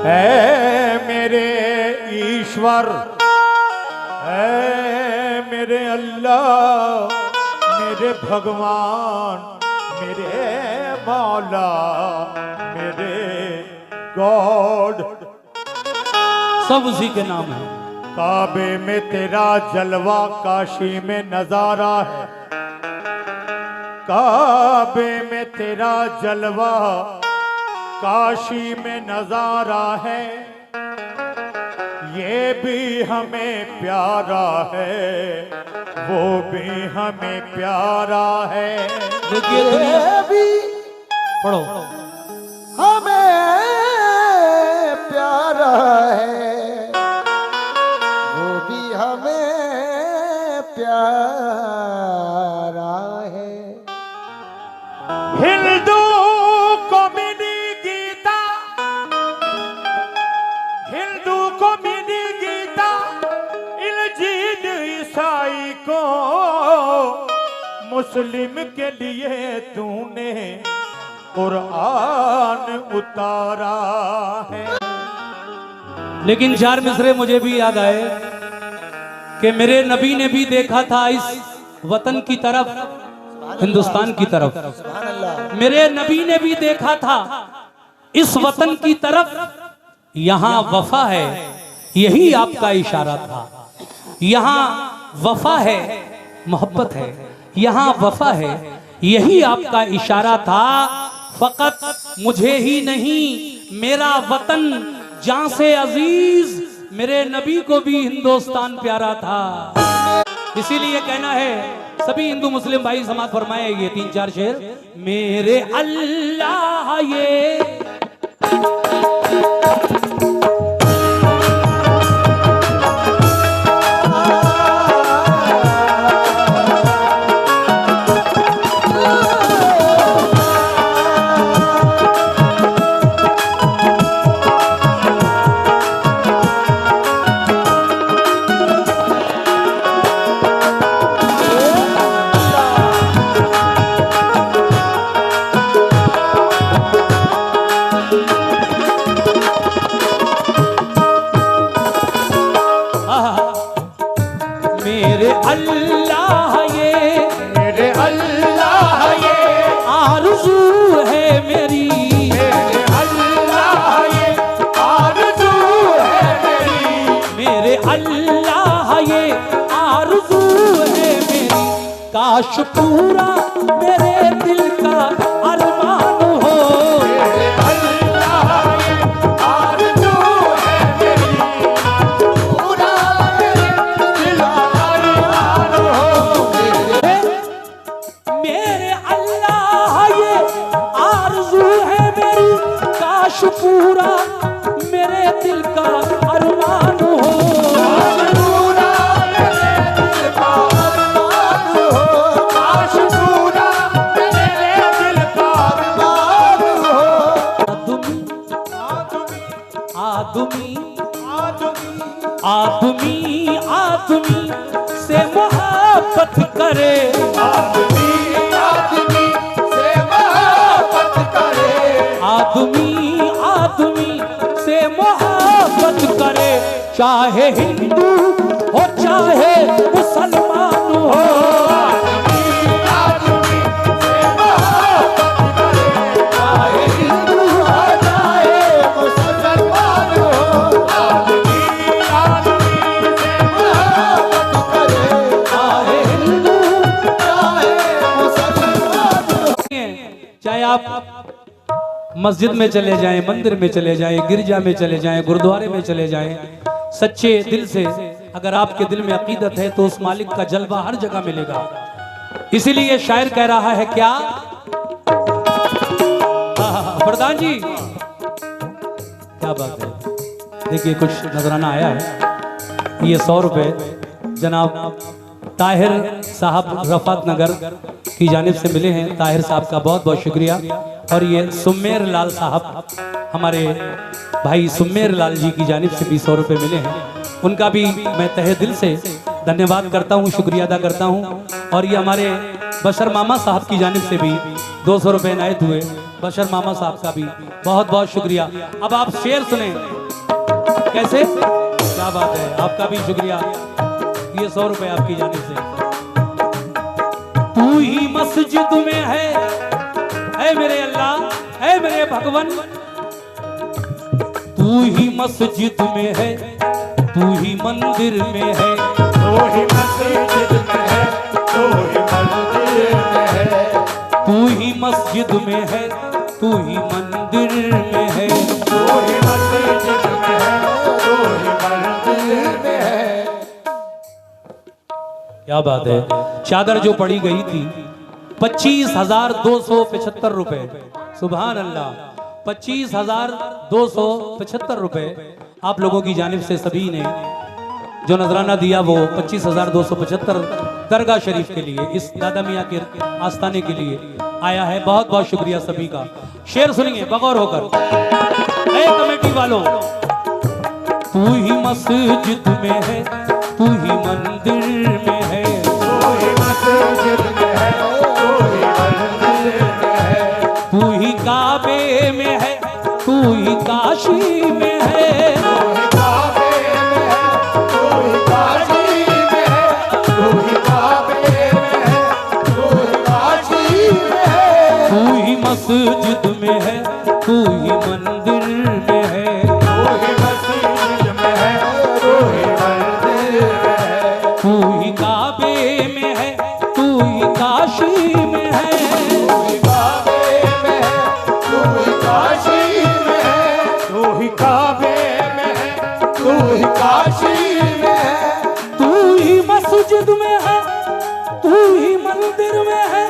है मेरे ईश्वर, है मेरे अल्लाह, मेरे भगवान, मेरे मौला, मेरे गॉड, सब उसी के नाम है। काबे में तेरा जलवा, काशी में नजारा है। काबे में तेरा जलवा, काशी में नजारा है। ये भी हमें प्यारा है, वो भी हमें प्यारा है। देखिए दुनिया भी पढ़ो, हमें प्यारा है, वो भी हमें प्यारा है। हिंदू को मिली गीता, हिंदू को मिली गीता, इंजील ईसाई को, मुस्लिम के लिए तूने कुरान उतारा है। लेकिन चार मिसरे मुझे भी याद आए कि मेरे नबी ने भी देखा था इस वतन की तरफ, हिंदुस्तान की तरफ। सुभान अल्लाह। मेरे नबी ने भी देखा था इस वतन की तरफ, यहाँ वफा है, यही आपका इशारा था। यहाँ वफा है, मोहब्बत है, यहाँ वफा है, यही आपका इशारा था। फकत मुझे ही नहीं, मेरा वतन जान से अजीज, मेरे नबी को भी हिंदुस्तान प्यारा था। इसीलिए कहना है सभी हिंदू मुस्लिम भाई समाज फरमाए ये 3-4 शेर। मेरे अल्लाह ये अल्लाह ये, मेरे अल्लाह ये आरज़ू है मेरी, मेरे अल्लाह ये आरज़ू है मेरी, मेरे अल्लाह ये आरज़ू है मेरी। काश पूरा मेरे दिल का अरमान हो, मेरे अल्लाह ये आरज़ू है मेरी, पूरा मेरे दिल का अरमान हो। मेरे अल्लाह ये आरज़ू है मेरी, काश पूरा मेरे दिल का अरमान हो। पूरा मेरे दिल का अरमान हो, काश पूरा मेरे दिल का अरमान हो। आदमी आदमी आदमी आदमी से मोहब्बत करे, आदमी आदमी से मोहब्बत करे, आदमी आदमी से मोहब्बत करे, चाहे हिंदू हो चाहे मुसलमान हो। आदमी आदमी से मोहब्बत करे, चाहे हिंदू हो चाहे मुसलमान हो। आदमी आदमी से मोहब्बत करे, चाहे हिंदू चाहे मुसलमान हो। चाहे आप मस्जिद में चले जाएं, मंदिर में चले जाएं, गिरजा में चले जाएं, गुरुद्वारे में चले जाएं, सच्चे दिल से अगर आपके दिल में अकीदत है तो उस मालिक का जलवा हर जगह मिलेगा। इसीलिए शायर कह रहा है क्या, प्रधान जी क्या बात है। देखिए कुछ नजराना आया है, ये 100 रुपए जनाब ताहिर साहब रफात नगर की जानिब से मिले हैं। ताहिर साहब का बहुत बहुत शुक्रिया। और ये सुमेर लाल साहब, हमारे भाई सुमेर लाल जी की जानिब से भी 100 रुपये मिले हैं। उनका भी मैं तहे दिल से धन्यवाद करता हूँ, शुक्रिया अदा करता हूँ। और ये हमारे बशर मामा साहब की जानिब से भी 200 रुपये इनायत हुए, बशर मामा साहब का भी बहुत बहुत शुक्रिया। अब आप शेर सुने। कैसे? क्या बात है, आपका भी शुक्रिया। ये 100 रुपए आपकी जानिब से। तू ही मस्जिद में है ऐ मेरे अल्लाह, ऐ मेरे भगवान। तू ही मस्जिद में है, तू ही मंदिर में है, तू ही मस्जिद में है, तू ही मंदिर में है, तू ही मस्जिद में है, तू ही मंदिर में है, तू ही मस्जिद में है, तू ही मंदिर में है। क्या बात है। चादर जो पड़ी गई थी 25,275 रुपए। सुभान अल्लाह, 25,275 रुपए आप लोगों की जानिब से सभी ने जो नजराना दिया वो 25,275 दरगाह शरीफ के लिए, इस दादा मियाँ के आस्थाने के लिए आया है। बहुत बहुत शुक्रिया सभी का। शेर सुनिए बगौर होकर। ए कमेटी वालों, तू ही मस्जिद में है, तू ही मंदिर में है, तू ही मस्जिद में है, तू ही मंदिर में है, तू ही काबे में है, तू ही काशी में है, तू ही काबे में है, तू ही काशी में है, तू ही काबे में है, तू ही काशी में है, तू ही मस्जिद में है, तू ही मंदिर में है, तू ही मस्जिद में है, तू ही मंदिर में है, तू ही काबे में है, तू ही काशी में है, तू ही काबे में है, तू ही काशी में है, तू ही काबे में है, तू ही काशी में है, तू ही मस्जिद में है, तू ही मंदिर में है,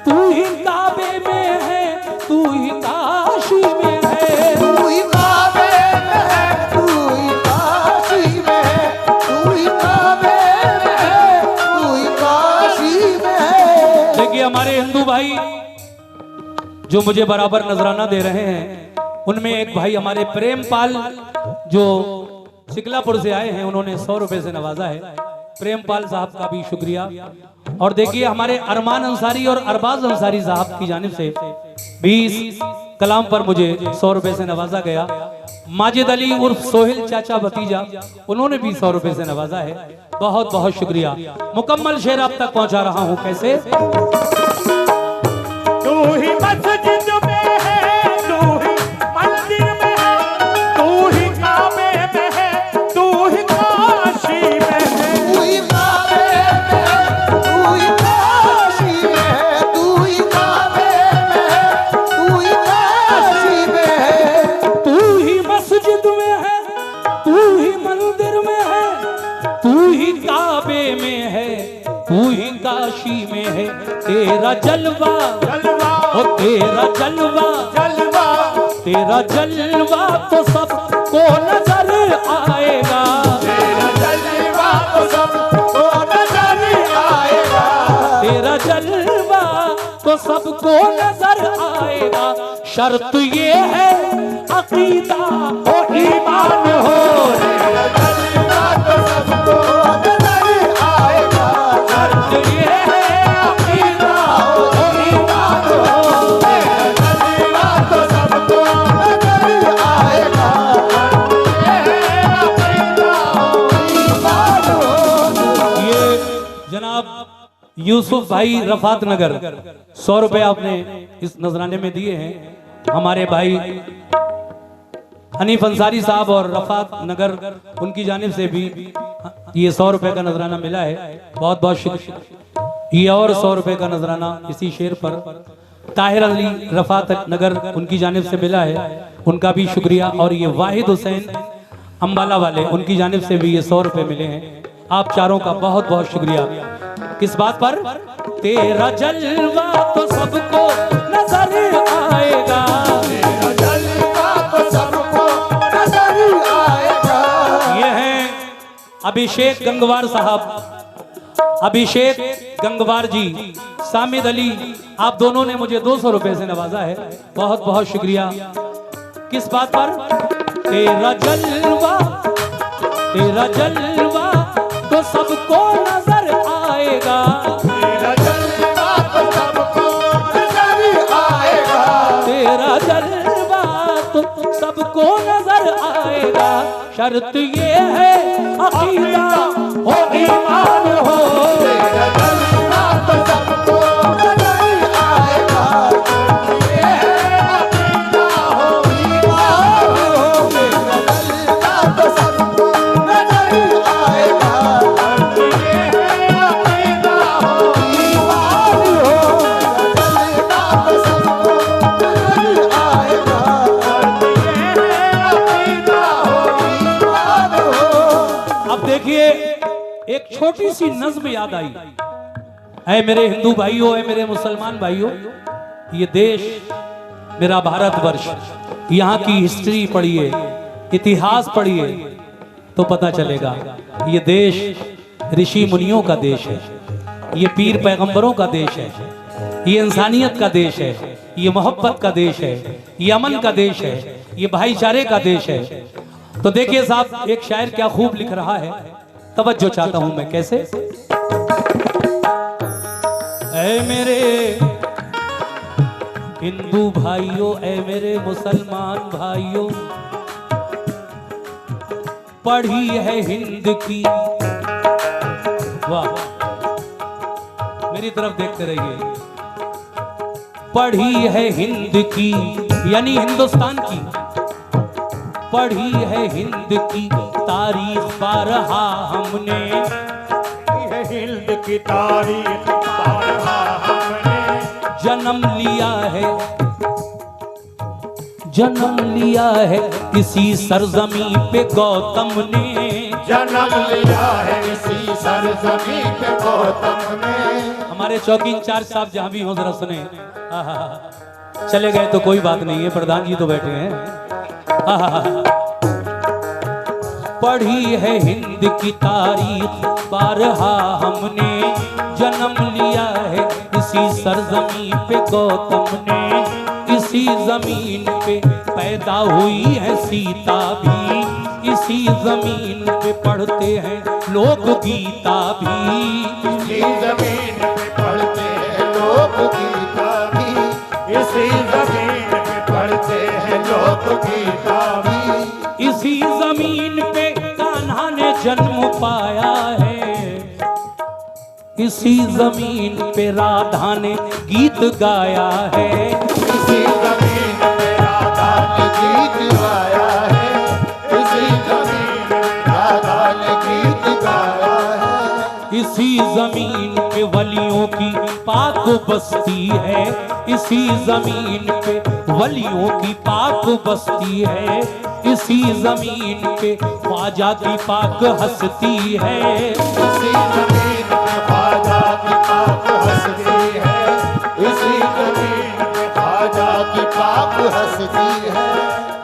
तू ही काबे में है, तू ही काशी में है, तू ही काबे में है, तू ही काशी में है, तू ही काबे में है, तू ही काशी में है। देखिए हमारे हिंदू भाई जो मुझे बराबर नजराना दे रहे हैं, उनमें एक भाई हमारे प्रेमपाल जो शिकलापुर से आए हैं, उन्होंने 100 रुपए से नवाजा है। प्रेमपाल साहब का भी शुक्रिया। और देखिए हमारे अरमान अंसारी और अरबाज अंसारी साहब की जानिब से 20 कलाम पर मुझे 100 रुपए से नवाजा गया। माजिद अली उर्फ सोहेल चाचा भतीजा, उन्होंने भी 100 रुपए से नवाजा है। बहुत बहुत शुक्रिया। मुकम्मल शेर आप तक पहुंचा रहा हूं। कैसे? तू ही मस्जिद में है, तू ही मंदिर में है, तू ही काबे में है, तू ही काशी में है, तू ही काबे में है, तू ही काशी में है, तू ही काबे में है, तू ही काशी में है। तू ही मस्जिद में है, तू ही मंदिर में है, तू ही काबे में है, तू ही काशी में है। तेरा जलवा जलवा ओ तेरा जलवा, जलवा तेरा जलवा तो सबको नजर आएगा, तेरा जलवा तो सबको नजर आएगा, तेरा जलवा तो सबको नजर आएगा। शर्त ये है अकीदा ओ ईमान हो, तेरा जलवा तो सबको नजर आएगा, शर्त ये है अकीदा ओ ईमान हो। तेरा जलवा तो सबको नजर आएगा, ये जनाब यूसुफ भाई रफात नगर 100 रुपए आपने इस नजराने में दिए हैं। हमारे भाई हनीफ अंसारी साहब और रफात नगर, उनकी जानिब से भी ये 100 रुपए का नजराना मिला है। बहुत बहुत शुक्रिया। ये और 100 रुपए का नजराना इसी शेर पर ताहिर अली रफात नगर, उनकी जानिब से मिला है, उनका भी शुक्रिया। और ये वाहिद हुसैन अम्बाला वाले, उनकी जानिब से भी ये 100 रुपए मिले हैं। आप चारों का बहुत बहुत शुक्रिया। किस बात पर? तेरा जलवा तो सबको नजर आएगा, तेरा जलवा तो सबको नजर आएगा। ये हैं अभिषेक गंगवार साहब, अभिषेक गंगवार जी, सामिद अली, आप दोनों ने मुझे 200 रुपए से नवाजा है। बहुत बहुत शुक्रिया। किस बात पर? तेरा जलवा तो सबको नजर आएगा, तेरा जलवा तो सबको नजर आएगा, सबको नजर आएगा। शर्त ये है अकीदा हो ईमान हो, तेरा जलवा तो सबको नजर आएगा। ये अकीदा हो ईमान हो, तेरा जलवा तो सबको नजर आएगा। ये अकीदा हो ईमान हो, तेरा जलवा तो सबको नजर आएगा। ये अकीदा हो ईमान हो। अब देखिए एक छोटी सी नज्म याद आई। है मेरे हिंदू भाइयों, है मेरे मुसलमान भाइयों, ये देश मेरा भारतवर्ष, यहाँ की हिस्ट्री पढ़िए, इतिहास पढ़िए तो पता चलेगा। ये देश ऋषि मुनियों का देश है, ये पीर पैगंबरों का देश है, ये इंसानियत का देश है, ये मोहब्बत का देश है, ये अमन का देश है, ये भाईचारे का देश है। तो देखिए साहब एक शायर क्या खूब लिख रहा है, तवज्जो चाहता हूं मैं। कैसे? ऐ मेरे हिंदू भाइयों, ऐ मेरे मुसलमान भाइयों, पढ़ी है हिंद की, वाह मेरी तरफ देखते रहिए, पढ़ी है हिंद की यानी हिंदुस्तान की, पढ़ी है हिंद की तारीख बारहा हमने, हिंद की तारीख बारहा हमने, जन्म लिया है, जन्म लिया है इसी सरजमी पे गौतम ने, जन्म लिया है इसी सरजमी पे गौतम ने। हमारे चौकी इंचार्ज साहब जहां भी हो जरा सुने। आहा, चले गए तो कोई बात नहीं है, प्रधान जी तो बैठे हैं। आहा, पढ़ी है हिंद की तारीख बारहा हमने, जन्म लिया है इसी सरजमी पे गौतम ने, इसी जमीन पे पैदा हुई है सीता भी, इसी जमीन पे पढ़ते हैं लोक गीता भी, इसी जमीन पे पढ़ते हैं लोक गीता भी, इसी जमीन पे पढ़ते हैं लोक गीता भी, इसी जमीन पे कान्हा ने जन्म पाया है, इसी जमीन पे राधा ने गीत गाया है, इसी जमीन पे राधा ने गीत गाया है, इसी जमीन पे राधा ने गीत गाया है, इसी जमीन पे वलियों की पाक बस्ती है, इसी जमीन पे वलियों की पाक बस्ती है, इसी जमीन पे ख्वाजा की पाक हस्ती है, इसी जमीन पे ख्वाजा की पाक हस्ती है, इसी जमीन पे ख्वाजा की पाक हस्ती है।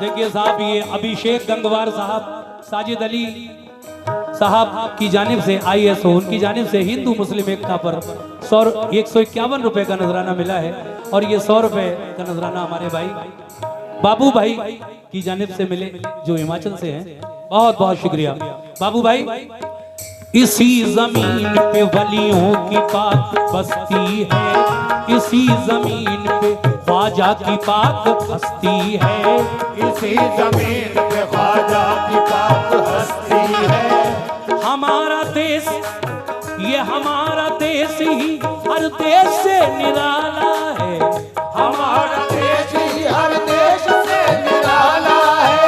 देखिए साहब ये अभिषेक गंगवार साहब, साजिद अली साहब की जानिब से ISO उनकी जानिब से हिंदू मुस्लिम एकता पर 151 रुपए का नजराना मिला है, और ये 100 रुपए का नजराना हमारे भाई बाबू भाई की जानिब से मिले जो हिमाचल से हैं। बहुत बहुत शुक्रिया बाबू भाई। इसी जमीन पे वलियों की पाक बस्ती है, इसी जमीन पे ख्वाजा की पाक हस्ती है, इसी जमीन पे ख्वाजा की पाक हस्ती है। हमारा देश ये हमारा देश ही हर देश से निराला है, हमारा देश ही हर देश से निराला है,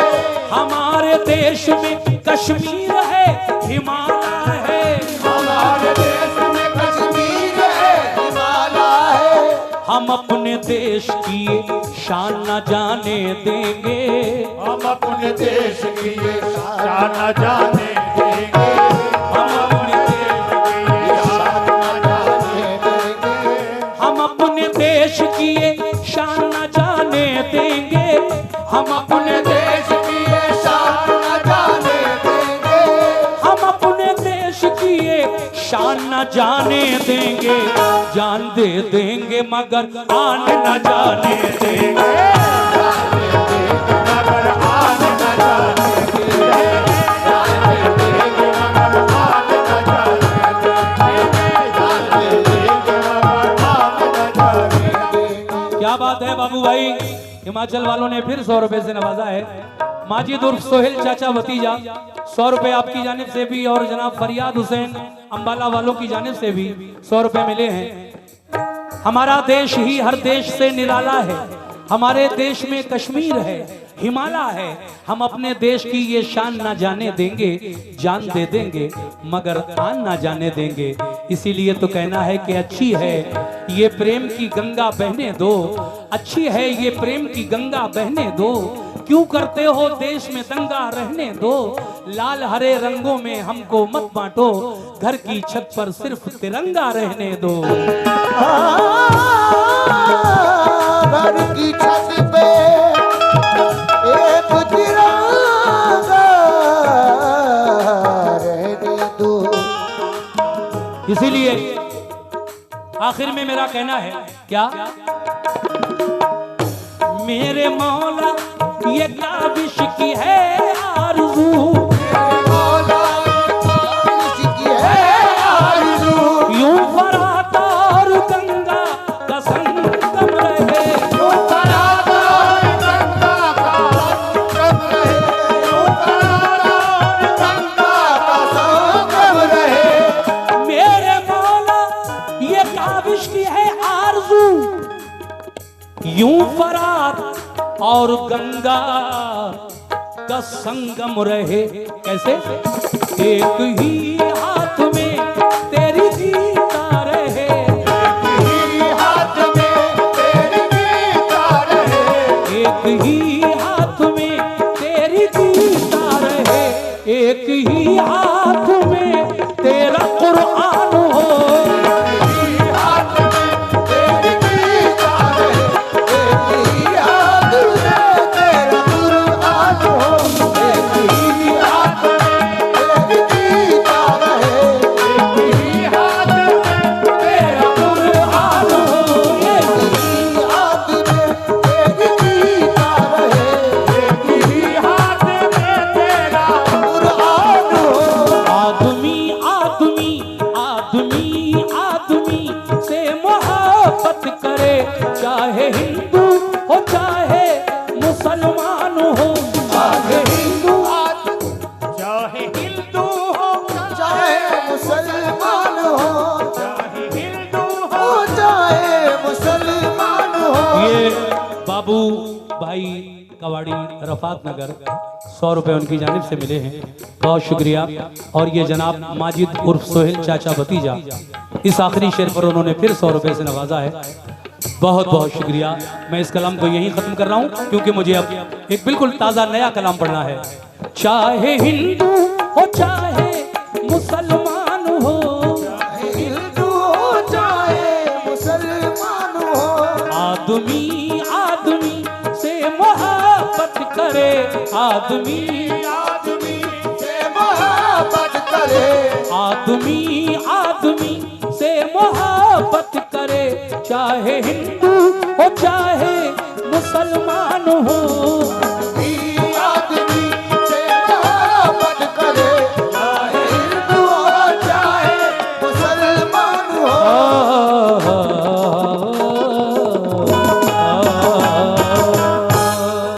हमारे देश में कश्मीर है, हिमालय है, हमारे देश में कश्मीर है, हिमालय है। हम अपने देश की ये शान न जाने देंगे, हम अपने देश की ये शान न जाने देंगे, हम अपने देश ये शान न जाने देंगे, हम अपने देश की ये शान न जाने देंगे, हम अपने देश की ये शान न जाने देंगे, हम अपने देश की ये शान न जाने देंगे, जान दे देंगे मगर आन न जाने देंगे, मगर आन न जाने देंगे, जाने देंगे मगर आन न जाने देंगे, जाने देंगे मगर आन न जाने देंगे। क्या बात है बाबू भाई। हिमाचल वालों ने फिर 100 रुपए से नवाजा है। माजिद उर्फ सोहेल चाचा भतीजा 100 रुपए आपकी जानिब से भी, और जनाब फरियाद हुसैन अंबाला वालों की जानिब से भी 100 रुपए मिले हैं। हमारा देश ही हर देश से निराला है। हमारे देश में कश्मीर है, हिमालय है। हम अपने देश की ये शान ना जाने देंगे, जान दे देंगे मगर आन ना जाने देंगे। इसीलिए तो कहना है कि अच्छी है ये प्रेम की गंगा बहने दो, अच्छी है ये प्रेम की गंगा बहने दो। क्यों करते हो देश में दंगा रहने दो, लाल हरे रंगों में हमको मत बांटो, घर की छत पर सिर्फ तिरंगा रहने दो। घर की छत पे एक तिरंगा रहने दो। इसीलिए आखिर में मेरा कहना है क्या, मेरे मौला ये काबिश की है आरज़ू, मौला इसकी है आरज़ू, यूं फरात और गंगा का संगम रहे, यूं फरात और गंगा का संगम रहे, यूं फरात और गंगा का संगम रहे। मेरे मौला ये काबिश की है आरज़ू, यूं फरात और गंगा का संगम रहे। कैसे? एक ही हाथ में तेरी गीता रहे, एक ही हाथ में तेरी गीता रहे, एक ही हाथ में तेरी गीता रहे, एक ही हाथ में तेरा कुरान हो, एक ही हाथ में तेरी गीता रहे, एक ही हाथ में तेरा कुरान हो, एक ही हाथ में तेरी गीता रहे, एक ही हाथ में तेरा कुरान हो, एक ही हाथ में तेरी गीता रहे, एक ही हाथ में तेरा कुरान हो। आदमी आदमी आदमी आदमी से मोहब्बत करे, चाहे हिंदू हो चाहे मुसलमान हो, चाहे हिंदू चाहे हिंदू हो चाहे मुसलमान हो, चाहे हिंदू हो हो चाहे मुसलमान हो। ये बाबू भाई कवाड़ी रफात नगर 100 रुपए उनकी जानिब से मिले हैं, बहुत शुक्रिया। और ये जनाब माजिद उर्फ सोहेल चाचा भतीजा इस आखिरी शेर पर उन्होंने फिर 100 रुपए से नवाजा है, बहुत बहुत शुक्रिया। मैं इस कलाम को यहीं खत्म कर रहा हूँ क्योंकि मुझे अब एक बिल्कुल ताज़ा नया कलाम पढ़ना है। चाहे हिंदू हो चाहे मुसलमान हो, चाहे हिंदू हो चाहे मुसलमान हो, आदमी आदमी से मोहब्बत करे, आदमी आदमी से मोहब्बत करे, आदमी आदमी से मोहब्बत करे, चाहे हिंदू हो चाहे मुसलमान हो।